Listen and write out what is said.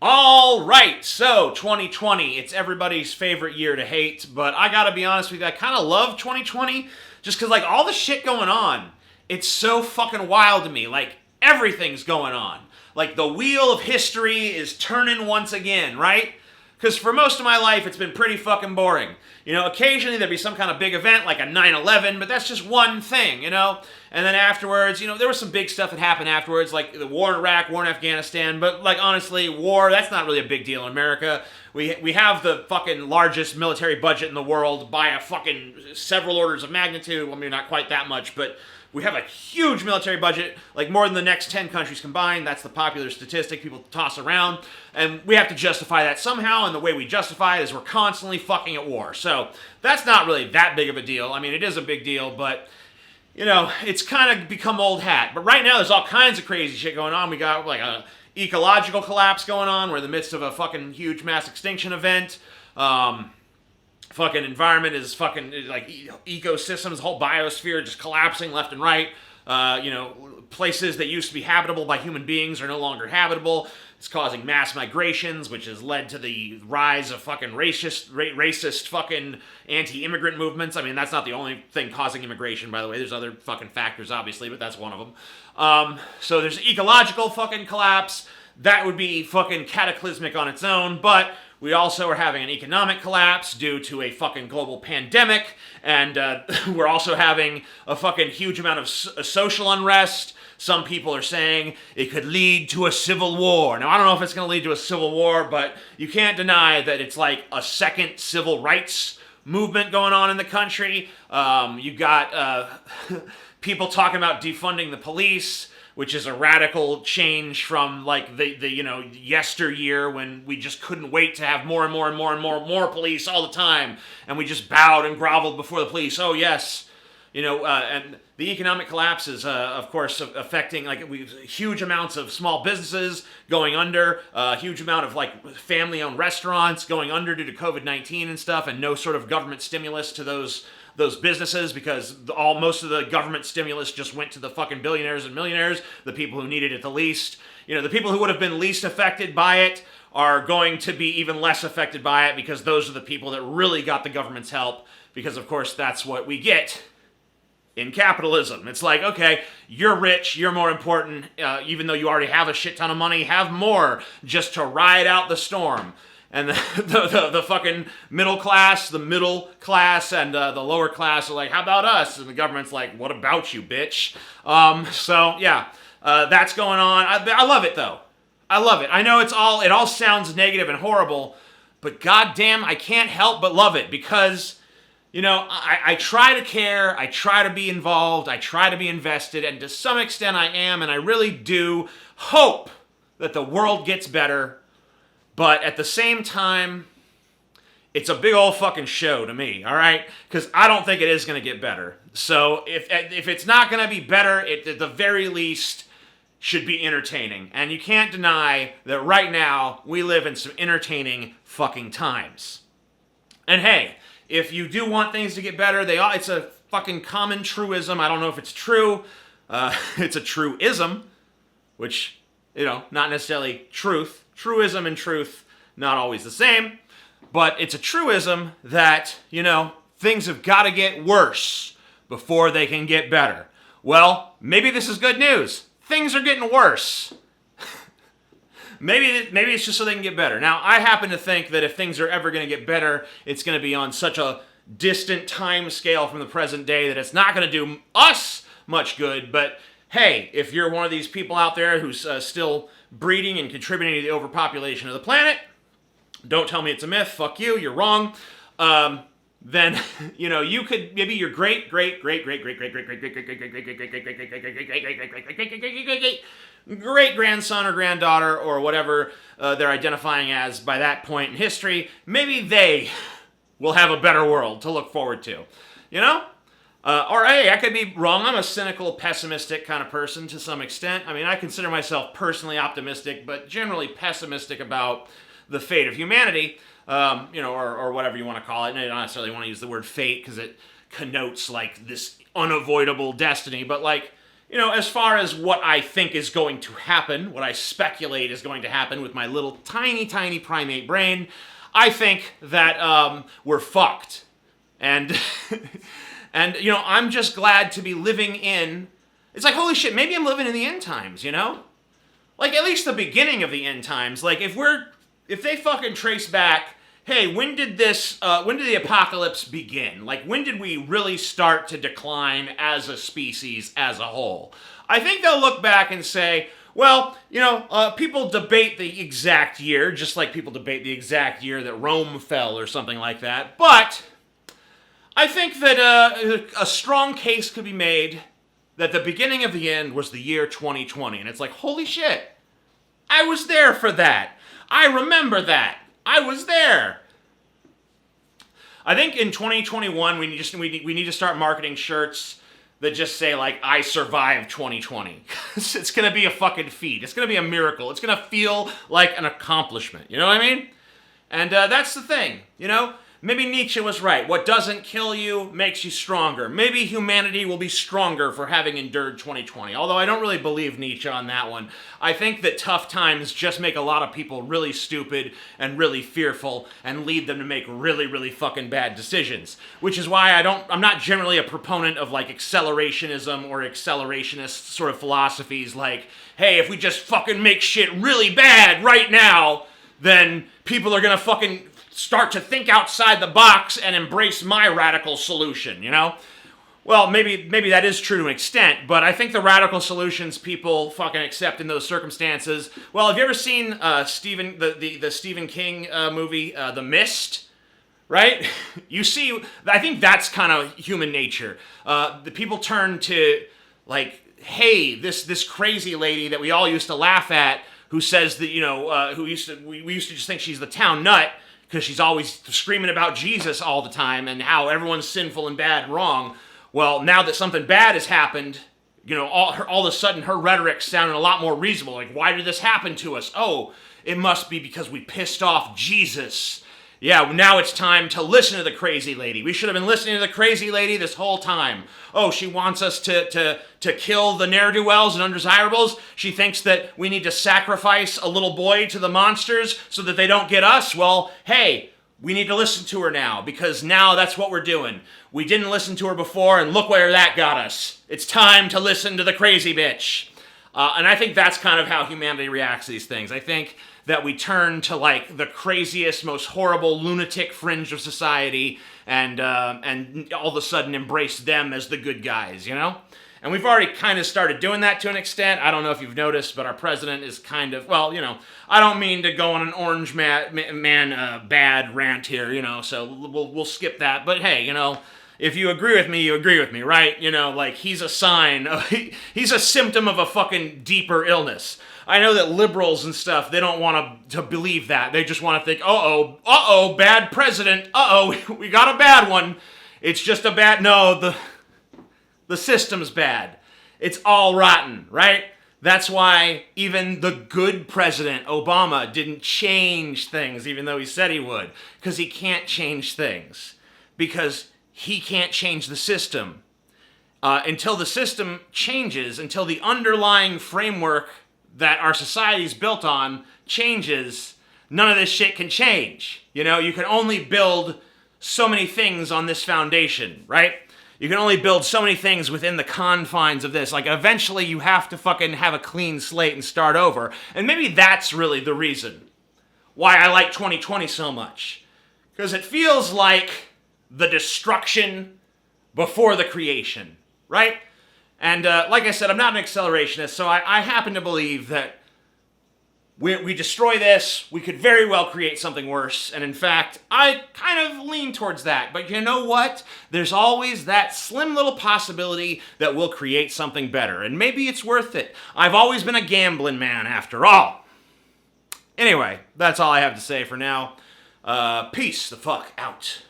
All right, so 2020, it's everybody's favorite year to hate, but I gotta be honest with you, I kind of love 2020 just because, like, all the shit going on, it's so fucking wild to me. Like, everything's going on. Like, the wheel of history is turning once again, right? Because for most of my life, it's been pretty fucking boring. Occasionally there'd be some kind of big event like a 9/11, but that's just one thing, And then afterwards, there was some big stuff that happened afterwards, like the war in Iraq, war in Afghanistan, but like honestly, war, that's not really a big deal in America. We have the fucking largest military budget in the world by a fucking several orders of magnitude. Well, maybe not quite that much, but we have a huge military budget, like more than the next 10 countries combined. That's the popular statistic people toss around. And we have to justify that somehow, and the way we justify it is we're constantly fucking at war. So that's not really that big of a deal. I mean, it is a big deal, but, it's kind of become old hat. But right now, there's all kinds of crazy shit going on. We got, like, a ecological collapse going on. We're in the midst of a fucking huge mass extinction event. Fucking environment is fucking, like, ecosystems, the whole biosphere just collapsing left and right. Places that used to be habitable by human beings are no longer habitable. It's causing mass migrations, which has led to the rise of fucking racist fucking anti-immigrant movements. I mean, that's not the only thing causing immigration, by the way. There's other fucking factors, obviously, but that's one of them. So there's ecological fucking collapse. That would be fucking cataclysmic on its own, but we also are having an economic collapse due to a fucking global pandemic, and we're also having a fucking huge amount of social unrest. Some people are saying it could lead to a civil war. Now, I don't know if it's going to lead to a civil war, but you can't deny that it's like a second civil rights movement going on in the country. You've got people talking about defunding the police, which is a radical change from like the yesteryear when we just couldn't wait to have more and more and more and more police all the time, and we just bowed and groveled before the police. Oh yes, and the economic collapse is of course affecting huge amounts of small businesses going under, a huge amount of like family-owned restaurants going under due to COVID-19 and stuff, and no sort of government stimulus to those businesses because most of the government stimulus just went to the fucking billionaires and millionaires, the people who needed it the least. The people who would have been least affected by it are going to be even less affected by it because those are the people that really got the government's help, because of course that's what we get in capitalism. It's like, okay, you're rich, you're more important, even though you already have a shit ton of money, have more just to ride out the storm. And the fucking middle class, and the lower class are like, how about us? And the government's like, what about you, bitch? So yeah, that's going on. I love it though. I love it. I know it all sounds negative and horrible, but goddamn, I can't help but love it because, I try to care, I try to be involved, I try to be invested, and to some extent I am, and I really do hope that the world gets better. But at the same time, it's a big old fucking show to me, all right? Because I don't think it is going to get better. So if it's not going to be better, it at the very least should be entertaining. And you can't deny that right now we live in some entertaining fucking times. And hey, if you do want things to get better, it's a fucking common truism. I don't know if it's true. It's a truism, which, not necessarily truth. Truism and truth, not always the same, but it's a truism that, things have got to get worse before they can get better. Well, maybe this is good news. Things are getting worse. maybe it's just so they can get better. Now, I happen to think that if things are ever going to get better, it's going to be on such a distant time scale from the present day that it's not going to do us much good, but hey, if you're one of these people out there who's still breeding and contributing to the overpopulation of the planet, don't tell me it's a myth, fuck you, you're wrong. Then, you could, maybe your great grandson or granddaughter or whatever they're identifying as by that point in history, maybe they will have a better world to look forward to, Or hey, I could be wrong. I'm a cynical, pessimistic kind of person to some extent. I mean, I consider myself personally optimistic, but generally pessimistic about the fate of humanity, or whatever you want to call it. And I don't necessarily want to use the word fate because it connotes like this unavoidable destiny, but like, as far as what I think is going to happen, what I speculate is going to happen with my little tiny, tiny primate brain, I think that we're fucked. And, and, I'm just glad to be living in, it's like, holy shit, maybe I'm living in the end times, Like, at least the beginning of the end times. Like, if they fucking trace back, hey, when did the apocalypse begin? Like, when did we really start to decline as a species, as a whole? I think they'll look back and say, well, people debate the exact year, just like people debate the exact year that Rome fell or something like that. But I think that a strong case could be made that the beginning of the end was the year 2020. And it's like, holy shit, I was there for that. I remember that. I was there. I think in 2021, we need to start marketing shirts that just say, like, I survived 2020. It's going to be a fucking feat. It's going to be a miracle. It's going to feel like an accomplishment. You know what I mean? And that's the thing, Maybe Nietzsche was right. What doesn't kill you makes you stronger. Maybe humanity will be stronger for having endured 2020. Although I don't really believe Nietzsche on that one. I think that tough times just make a lot of people really stupid and really fearful and lead them to make really, really fucking bad decisions. Which is why I'm not generally a proponent of like accelerationism or accelerationist sort of philosophies like, hey, if we just fucking make shit really bad right now, then people are gonna fucking start to think outside the box and embrace my radical solution, Well, maybe that is true to an extent, but I think the radical solutions people fucking accept in those circumstances. Well, have you ever seen the Stephen King movie, The Mist? Right? You see, I think that's kind of human nature. The people turn to, like, hey, this crazy lady that we all used to laugh at, who says that, we used to just think she's the town nut, because she's always screaming about Jesus all the time and how everyone's sinful and bad and wrong. Well, now that something bad has happened, all of a sudden her rhetoric sounded a lot more reasonable. Like, why did this happen to us? Oh, it must be because we pissed off Jesus. Yeah, now it's time to listen to the crazy lady. We should have been listening to the crazy lady this whole time. Oh, she wants us to kill the ne'er-do-wells and undesirables. She thinks that we need to sacrifice a little boy to the monsters so that they don't get us. Well, hey, we need to listen to her now, because now that's what we're doing. We didn't listen to her before, and look where that got us. It's time to listen to the crazy bitch. And I think that's kind of how humanity reacts to these things. I think that we turn to, like, the craziest, most horrible lunatic fringe of society and all of a sudden embrace them as the good guys, And we've already kind of started doing that to an extent. I don't know if you've noticed, but our president is kind of, well, I don't mean to go on an orange man bad rant here, so we'll skip that. But hey, if you agree with me, you agree with me, right? Like, he's a sign, he's a symptom of a fucking deeper illness. I know that liberals and stuff, they don't want to believe that. They just want to think, bad president, we got a bad one. It's just a bad, no, the system's bad. It's all rotten, right? That's why even the good president, Obama, didn't change things, even though he said he would. Because he can't change things. Because he can't change the system. Until the system changes, until the underlying framework that our society's built on changes, none of this shit can change. You can only build so many things on this foundation, right? You can only build so many things within the confines of this. Like, eventually you have to fucking have a clean slate and start over. And maybe that's really the reason why I like 2020 so much. Because it feels like the destruction before the creation, right? And like I said, I'm not an accelerationist, so I happen to believe that we destroy this, we could very well create something worse. And in fact, I kind of lean towards that. But you know what? There's always that slim little possibility that we'll create something better. And maybe it's worth it. I've always been a gambling man, after all. Anyway, that's all I have to say for now. Peace the fuck out.